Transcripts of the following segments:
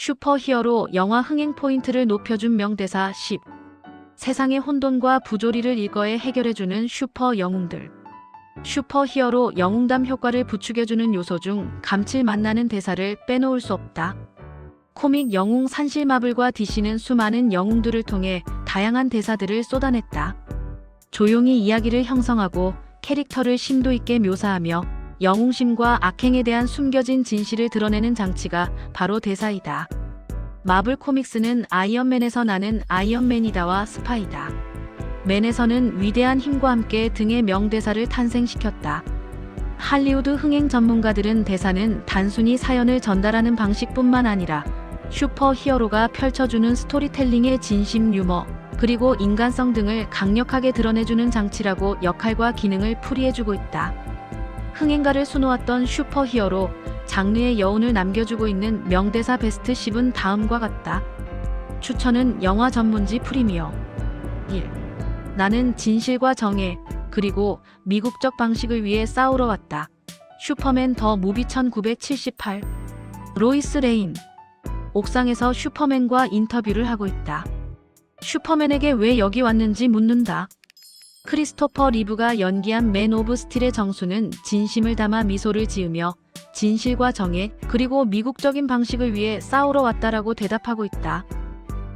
슈퍼히어로 영화 흥행 포인트를 높여준 명대사 10. 세상의 혼돈과 부조리를 일거에 해결해주는 슈퍼 영웅들. 슈퍼히어로 영웅담 효과를 부추겨주는 요소 중 감칠맛 나는 대사를 빼놓을 수 없다. 코믹 영웅 산실 마블과 DC는 수많은 영웅들을 통해 다양한 대사들을 쏟아냈다. 조용히 이야기를 형성하고 캐릭터를 심도 있게 묘사하며 영웅심과 악행에 대한 숨겨진 진실을 드러내는 장치가 바로 대사이다. 마블 코믹스는 아이언맨에서 나는 아이언맨이다와 스파이다. 맨에서는 위대한 힘과 함께 등의 명대사를 탄생시켰다. 할리우드 흥행 전문가들은 대사는 단순히 사연을 전달하는 방식뿐만 아니라 슈퍼히어로가 펼쳐주는 스토리텔링의 진심 유머, 그리고 인간성 등을 강력하게 드러내주는 장치라고 역할과 기능을 풀이해주고 있다. 흥행가를 수놓았던 슈퍼히어로, 장르의 여운을 남겨주고 있는 명대사 베스트 10은 다음과 같다. 추천은 영화 전문지 프리미어. 1. 나는 진실과 정의, 그리고 미국적 방식을 위해 싸우러 왔다. 슈퍼맨 더 무비 1978. 로이스 레인. 옥상에서 슈퍼맨과 인터뷰를 하고 있다. 슈퍼맨에게 왜 여기 왔는지 묻는다. 크리스토퍼 리브가 연기한 맨 오브 스틸의 정수는 진심을 담아 미소를 지으며 진실과 정의, 그리고 미국적인 방식을 위해 싸우러 왔다라고 대답하고 있다.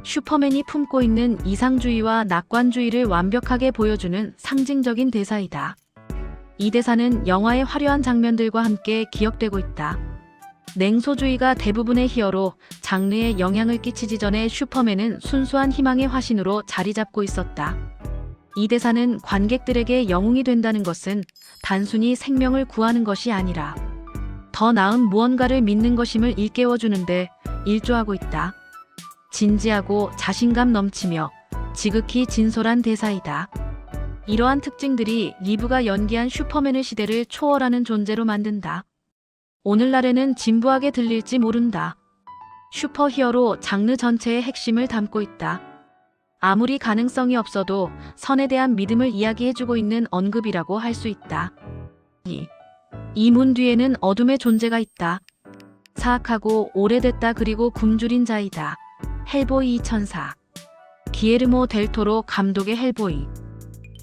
슈퍼맨이 품고 있는 이상주의와 낙관주의를 완벽하게 보여주는 상징적인 대사이다. 이 대사는 영화의 화려한 장면들과 함께 기억되고 있다. 냉소주의가 대부분의 히어로, 장르에 영향을 끼치기 전에 슈퍼맨은 순수한 희망의 화신으로 자리 잡고 있었다. 이 대사는 관객들에게 영웅이 된다는 것은 단순히 생명을 구하는 것이 아니라 더 나은 무언가를 믿는 것임을 일깨워주는데 일조하고 있다. 진지하고 자신감 넘치며 지극히 진솔한 대사이다. 이러한 특징들이 리브가 연기한 슈퍼맨의 시대를 초월하는 존재로 만든다. 오늘날에는 진부하게 들릴지 모른다. 슈퍼히어로 장르 전체의 핵심을 담고 있다. 아무리 가능성이 없어도 선에 대한 믿음을 이야기해주고 있는 언급이라고 할 수 있다. 이 문 뒤에는 어둠의 존재가 있다. 사악하고 오래됐다 그리고 굶주린 자이다. 헬보이 2004. 기에르모 델 토로 감독의 헬보이.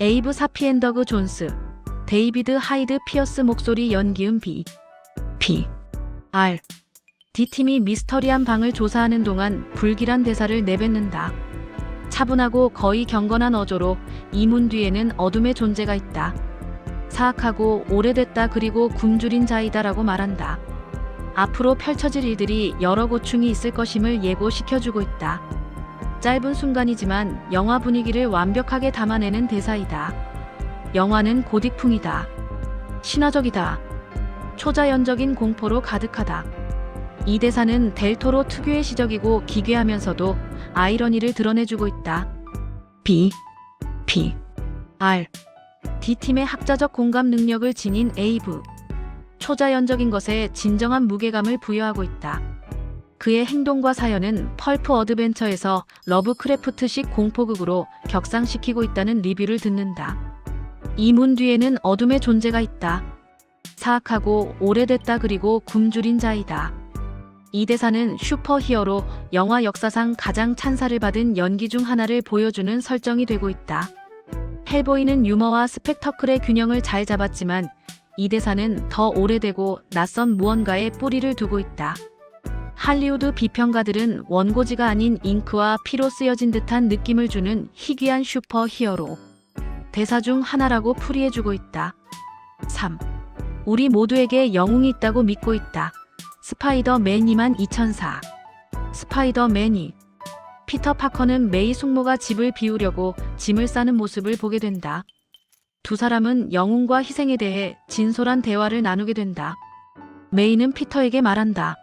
에이브 사피엔더그 존스. 데이비드 하이드 피어스 목소리 연기음 R. D팀이 미스터리한 방을 조사하는 동안 불길한 대사를 내뱉는다. 차분하고 거의 경건한 어조로 이 문 뒤에는 어둠의 존재가 있다. 사악하고 오래됐다 그리고 굶주린 자이다라고 말한다. 앞으로 펼쳐질 일들이 여러 고충이 있을 것임을 예고시켜주고 있다. 짧은 순간이지만 영화 분위기를 완벽하게 담아내는 대사이다. 영화는 고딕풍이다. 신화적이다. 초자연적인 공포로 가득하다. 이 대사는 델 토로 특유의 시적이고 기괴하면서도 아이러니를 드러내주고 있다. R. D팀의 학자적 공감 능력을 지닌 에이브. 초자연적인 것에 진정한 무게감을 부여하고 있다. 그의 행동과 사연은 펄프 어드벤처에서 러브크래프트식 공포극으로 격상시키고 있다는 리뷰를 듣는다. 이 문 뒤에는 어둠의 존재가 있다. 사악하고 오래됐다 그리고 굶주린 자이다. 이 대사는 슈퍼히어로 영화 역사상 가장 찬사를 받은 연기 중 하나를 보여주는 설정이 되고 있다. 헬보이는 유머와 스펙터클의 균형을 잘 잡았지만 이 대사는 더 오래되고 낯선 무언가에 뿌리를 두고 있다. 할리우드 비평가들은 원고지가 아닌 잉크와 피로 쓰여진 듯한 느낌을 주는 희귀한 슈퍼히어로 대사 중 하나라고 풀이해주고 있다. 3. 우리 모두에게 영웅이 있다고 믿고 있다. 스파이더맨 2004. 스파이더맨이. 피터 파커는 메이 숙모가 집을 비우려고 짐을 싸는 모습을 보게 된다. 두 사람은 영웅과 희생에 대해 진솔한 대화를 나누게 된다. 메이는 피터에게 말한다.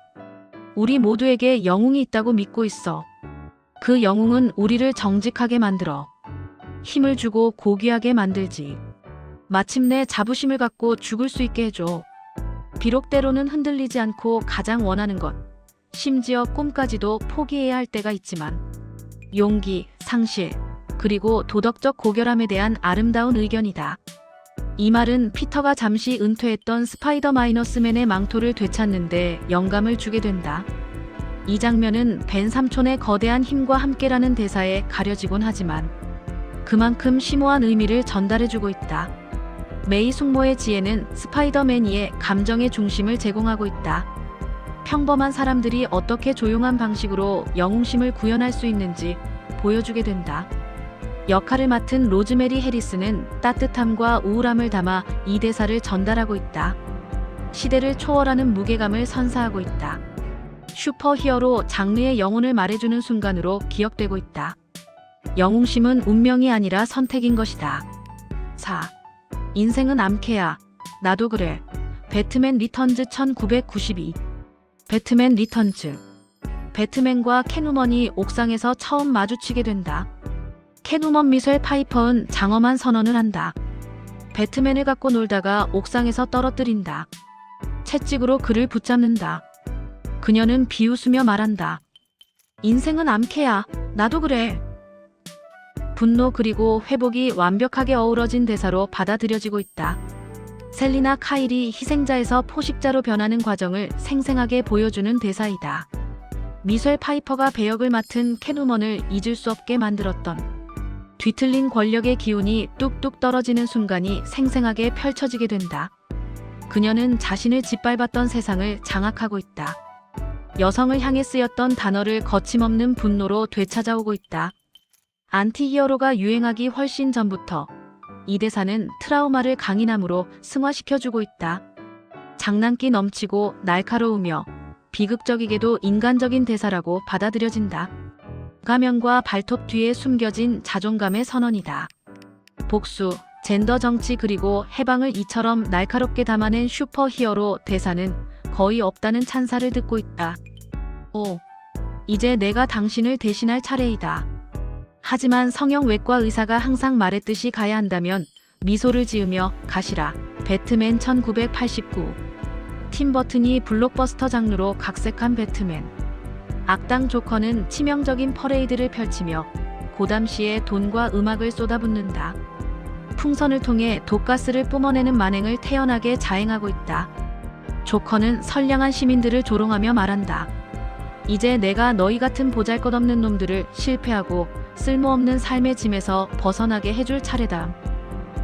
우리 모두에게 영웅이 있다고 믿고 있어. 그 영웅은 우리를 정직하게 만들어 힘을 주고 고귀하게 만들지. 마침내 자부심을 갖고 죽을 수 있게 해줘. 비록 때로는 흔들리지 않고 가장 원하는 것, 심지어 꿈까지도 포기해야 할 때가 있지만 용기, 상실, 그리고 도덕적 고결함에 대한 아름다운 의견이다. 이 말은 피터가 잠시 은퇴했던 스파이더맨의 망토를 되찾는데 영감을 주게 된다. 이 장면은 벤 삼촌의 거대한 힘과 함께라는 대사에 가려지곤 하지만 그만큼 심오한 의미를 전달해주고 있다. 메이 숙모의 지혜는 스파이더맨이의 감정의 중심을 제공하고 있다. 평범한 사람들이 어떻게 조용한 방식으로 영웅심을 구현할 수 있는지 보여주게 된다. 역할을 맡은 로즈메리 해리스는 따뜻함과 우울함을 담아 이 대사를 전달하고 있다. 시대를 초월하는 무게감을 선사하고 있다. 슈퍼히어로 장르의 영혼을 말해주는 순간으로 기억되고 있다. 영웅심은 운명이 아니라 선택인 것이다. 4. 인생은 암캐야. 나도 그래. 배트맨 리턴즈 1992. 배트맨 리턴즈. 배트맨과 캣우먼이 옥상에서 처음 마주치게 된다. 캣우먼 미셸 파이퍼는 장엄한 선언을 한다. 배트맨을 갖고 놀다가 옥상에서 떨어뜨린다. 채찍으로 그를 붙잡는다. 그녀는 비웃으며 말한다. 인생은 암캐야. 나도 그래. 분노 그리고 회복이 완벽하게 어우러진 대사로 받아들여지고 있다. 셀리나 카일이 희생자에서 포식자로 변하는 과정을 생생하게 보여주는 대사이다. 미셸 파이퍼가 배역을 맡은 캣우먼을 잊을 수 없게 만들었던 뒤틀린 권력의 기운이 뚝뚝 떨어지는 순간이 생생하게 펼쳐지게 된다. 그녀는 자신을 짓밟았던 세상을 장악하고 있다. 여성을 향해 쓰였던 단어를 거침없는 분노로 되찾아오고 있다. 안티히어로가 유행하기 훨씬 전부터 이 대사는 트라우마를 강인함으로 승화시켜주고 있다. 장난기 넘치고 날카로우며 비극적이게도 인간적인 대사라고 받아들여진다. 가면과 발톱 뒤에 숨겨진 자존감의 선언이다. 복수, 젠더 정치 그리고 해방을 이처럼 날카롭게 담아낸 슈퍼히어로 대사는 거의 없다는 찬사를 듣고 있다. 오, 이제 내가 당신을 대신할 차례이다. 하지만 성형외과 의사가 항상 말했듯이 가야 한다면 미소를 지으며 가시라. 배트맨 1989. 팀 버튼이 블록버스터 장르로 각색한 배트맨. 악당 조커는 치명적인 퍼레이드를 펼치며 고담시에 돈과 음악을 쏟아붓는다. 풍선을 통해 독가스를 뿜어내는 만행을 태연하게 자행하고 있다. 조커는 선량한 시민들을 조롱하며 말한다. 이제 내가 너희 같은 보잘것없는 놈들을 실패하고 쓸모없는 삶의 짐에서 벗어나게 해줄 차례다.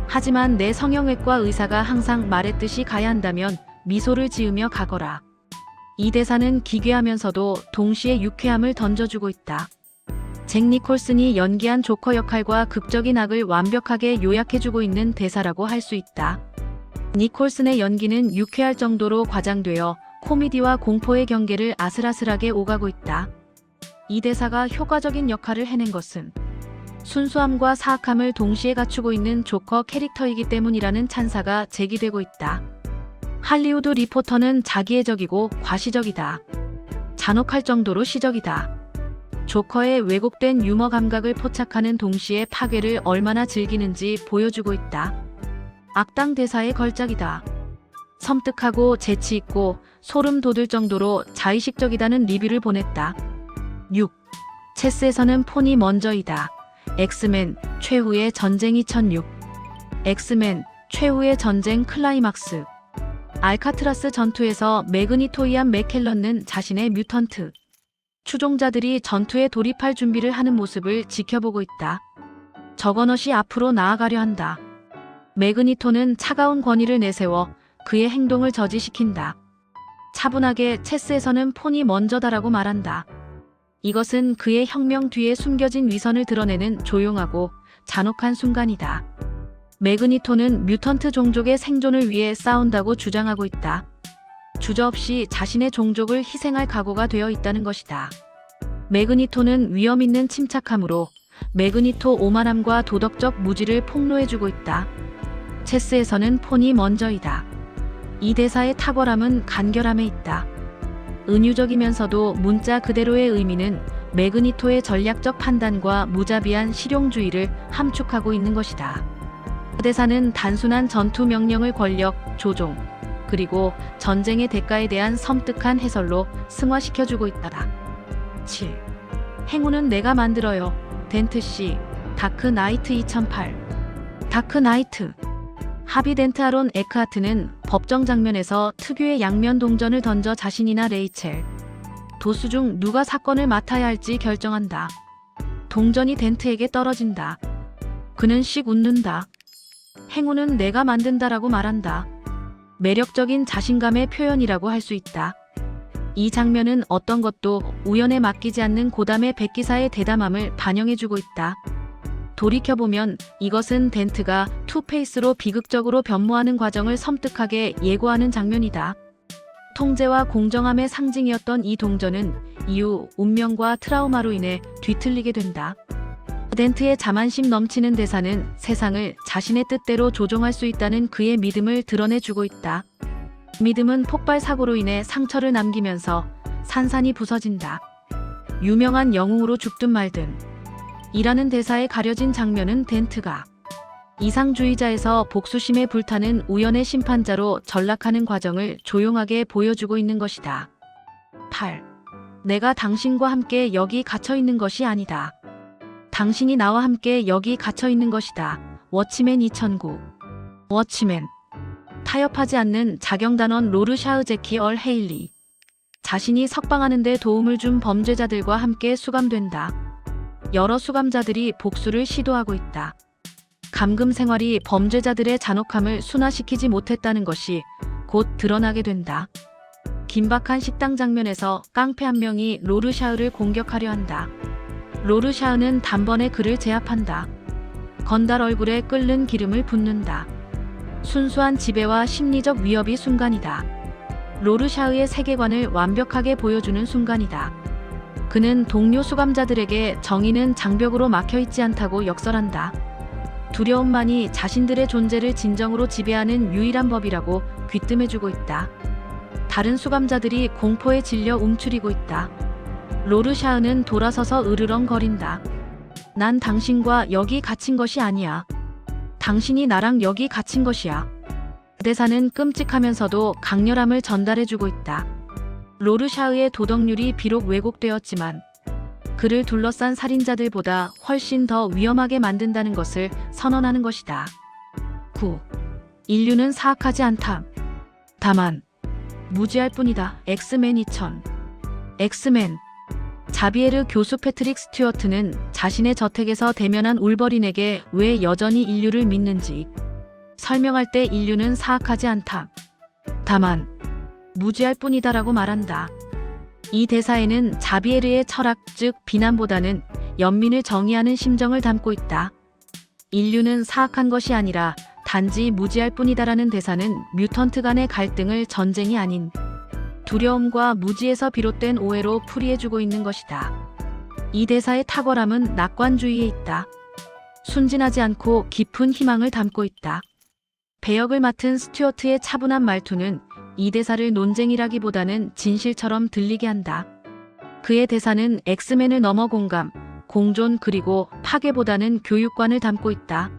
하지만 내 성형외과 의사가 항상 말했듯이 가야 한다면 미소를 지으며 가거라. 이 대사는 기괴하면서도 동시에 유쾌함을 던져주고 있다. 잭 니콜슨이 연기한 조커 역할과 극적인 악을 완벽하게 요약해주고 있는 대사라고 할 수 있다. 니콜슨의 연기는 유쾌할 정도로 과장되어 코미디와 공포의 경계를 아슬아슬하게 오가고 있다. 이 대사가 효과적인 역할을 해낸 것은 순수함과 사악함을 동시에 갖추고 있는 조커 캐릭터이기 때문이라는 찬사가 제기되고 있다. 할리우드 리포터는 자기애적이고 과시적이다. 잔혹할 정도로 시적이다. 조커의 왜곡된 유머 감각을 포착하는 동시에 파괴를 얼마나 즐기는지 보여주고 있다. 악당 대사의 걸작이다. 섬뜩하고 재치있고 소름 돋을 정도로 자의식적이다는 리뷰를 보냈다. 6. 체스에서는 폰이 먼저이다. 엑스맨 최후의 전쟁 2006. 엑스맨 최후의 전쟁 클라이막스. 알카트라스 전투에서 매그니토 이안 맥켈런은 자신의 뮤턴트 추종자들이 전투에 돌입할 준비를 하는 모습을 지켜보고 있다. 저거넛이 앞으로 나아가려 한다. 매그니토는 차가운 권위를 내세워 그의 행동을 저지시킨다. 차분하게 체스에서는 폰이 먼저다라고 말한다. 이것은 그의 혁명 뒤에 숨겨진 위선을 드러내는 조용하고 잔혹한 순간이다. 매그니토는 뮤턴트 종족의 생존을 위해 싸운다고 주장하고 있다. 주저없이 자신의 종족을 희생할 각오가 되어 있다는 것이다. 매그니토는 위험 있는 침착함으로 매그니토 오만함과 도덕적 무지를 폭로해주고 있다. 체스에서는 폰이 먼저이다. 이 대사의 탁월함은 간결함에 있다. 은유적이면서도 문자 그대로의 의미는 매그니토의 전략적 판단과 무자비한 실용주의를 함축하고 있는 것이다. 대사는 단순한 전투 명령을 권력, 조종, 그리고 전쟁의 대가에 대한 섬뜩한 해설로 승화시켜주고 있다. 7. 행운은 내가 만들어요. 덴트씨, 다크 나이트 2008. 다크 나이트. 하비 덴트 아론 에크하트는 법정 장면에서 특유의 양면 동전을 던져 자신이나 레이첼, 도수 중 누가 사건을 맡아야 할지 결정한다. 동전이 덴트에게 떨어진다. 그는 씩 웃는다. 행운은 내가 만든다라고 말한다. 매력적인 자신감의 표현이라고 할 수 있다. 이 장면은 어떤 것도 우연에 맡기지 않는 고담의 백기사의 대담함을 반영해주고 있다. 돌이켜보면 이것은 덴트가 투페이스로 비극적으로 변모하는 과정을 섬뜩하게 예고하는 장면이다. 통제와 공정함의 상징이었던 이 동전은 이후 운명과 트라우마로 인해 뒤틀리게 된다. 덴트의 자만심 넘치는 대사는 세상을 자신의 뜻대로 조종할 수 있다는 그의 믿음을 드러내주고 있다. 믿음은 폭발 사고로 인해 상처를 남기면서 산산이 부서진다. 유명한 영웅으로 죽든 말든 이라는 대사에 가려진 장면은 덴트가 이상주의자에서 복수심에 불타는 우연의 심판자로 전락하는 과정을 조용하게 보여주고 있는 것이다. 8. 내가 당신과 함께 여기 갇혀 있는 것이 아니다. 당신이 나와 함께 여기 갇혀 있는 것이다. 워치맨 2009. 워치맨. 타협하지 않는 자경단원 로르샤흐 제키 얼 헤일리. 자신이 석방하는 데 도움을 준 범죄자들과 함께 수감된다. 여러 수감자들이 복수를 시도하고 있다. 감금 생활이 범죄자들의 잔혹함을 순화시키지 못했다는 것이 곧 드러나게 된다. 긴박한 식당 장면에서 깡패 한 명이 로르샤흐를 공격하려 한다. 로르샤흐는 단번에 그를 제압한다. 건달 얼굴에 끓는 기름을 붓는다. 순수한 지배와 심리적 위협이 순간이다. 로르샤흐의 세계관을 완벽하게 보여주는 순간이다. 그는 동료 수감자들에게 정의는 장벽으로 막혀있지 않다고 역설한다. 두려움만이 자신들의 존재를 진정으로 지배하는 유일한 법이라고 귀뜸해주고 있다. 다른 수감자들이 공포에 질려 움츠리고 있다. 로르샤흐는 돌아서서 으르렁거린다. 난 당신과 여기 갇힌 것이 아니야. 당신이 나랑 여기 갇힌 것이야. 대사는 끔찍하면서도 강렬함을 전달해주고 있다. 로르샤흐의 도덕률이 비록 왜곡되었지만 그를 둘러싼 살인자들보다 훨씬 더 위험하게 만든다는 것을 선언하는 것이다. 9. 인류는 사악하지 않다. 다만 무지할 뿐이다. 엑스맨 2000. 엑스맨. 자비에르 교수 패트릭 스튜어트는 자신의 저택에서 대면한 울버린에게 왜 여전히 인류를 믿는지 설명할 때 인류는 사악하지 않다. 다만 무지할 뿐이다라고 말한다. 이 대사에는 자비에르의 철학, 즉 비난보다는 연민을 정의하는 심정을 담고 있다. 인류는 사악한 것이 아니라 단지 무지할 뿐이다라는 대사는 뮤턴트 간의 갈등을 전쟁이 아닌 두려움과 무지에서 비롯된 오해로 풀이해주고 있는 것이다. 이 대사의 탁월함은 낙관주의에 있다. 순진하지 않고 깊은 희망을 담고 있다. 배역을 맡은 스튜어트의 차분한 말투는 이 대사를 논쟁이라기보다는 진실처럼 들리게 한다. 그의 대사는 엑스맨을 넘어 공감, 공존 그리고 파괴보다는 교육관을 담고 있다.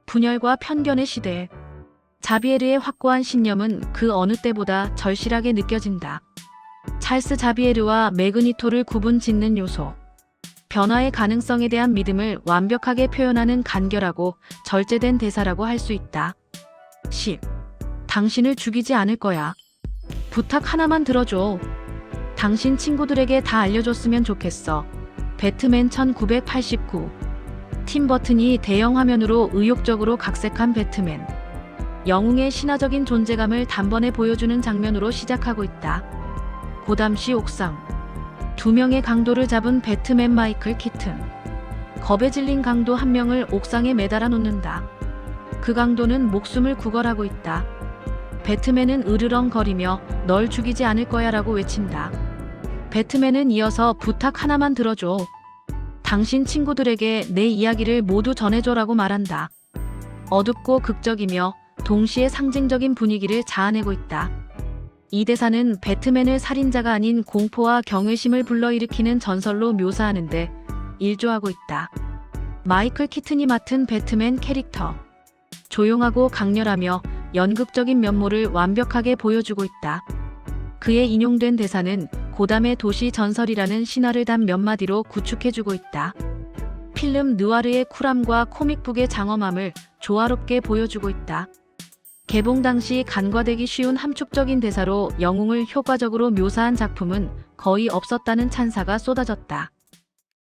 분열과 편견의 시대. 자비에르의 확고한 신념은 그 어느 때보다 절실하게 느껴진다. 찰스 자비에르와 매그니토를 구분짓는 요소. 변화의 가능성에 대한 믿음을 완벽하게 표현하는 간결하고 절제된 대사라고 할 수 있다. 10. 당신을 죽이지 않을 거야. 부탁 하나만 들어줘. 당신 친구들에게 다 알려줬으면 좋겠어. 배트맨 1989. 팀 버튼이 대형 화면으로 의욕적으로 각색한 배트맨. 영웅의 신화적인 존재감을 단번에 보여주는 장면으로 시작하고 있다. 고담시 옥상. 두 명의 강도를 잡은 배트맨 마이클 키튼. 겁에 질린 강도 한 명을 옥상에 매달아 놓는다. 그 강도는 목숨을 구걸하고 있다. 배트맨은 으르렁거리며 널 죽이지 않을 거야 라고 외친다. 배트맨은 이어서 부탁 하나만 들어줘. 당신 친구들에게 내 이야기를 모두 전해줘라고 말한다. 어둡고 극적이며 동시에 상징적인 분위기를 자아내고 있다. 이 대사는 배트맨을 살인자가 아닌 공포와 경외심을 불러일으키는 전설로 묘사하는데 일조하고 있다. 마이클 키튼이 맡은 배트맨 캐릭터. 조용하고 강렬하며 연극적인 면모를 완벽하게 보여주고 있다. 그의 인용된 대사는 고담의 도시 전설이라는 신화를 단 몇 마디로 구축해주고 있다. 필름 느와르의 쿨함과 코믹북의 장엄함을 조화롭게 보여주고 있다. 개봉 당시 간과되기 쉬운 함축적인 대사로 영웅을 효과적으로 묘사한 작품은 거의 없었다는 찬사가 쏟아졌다.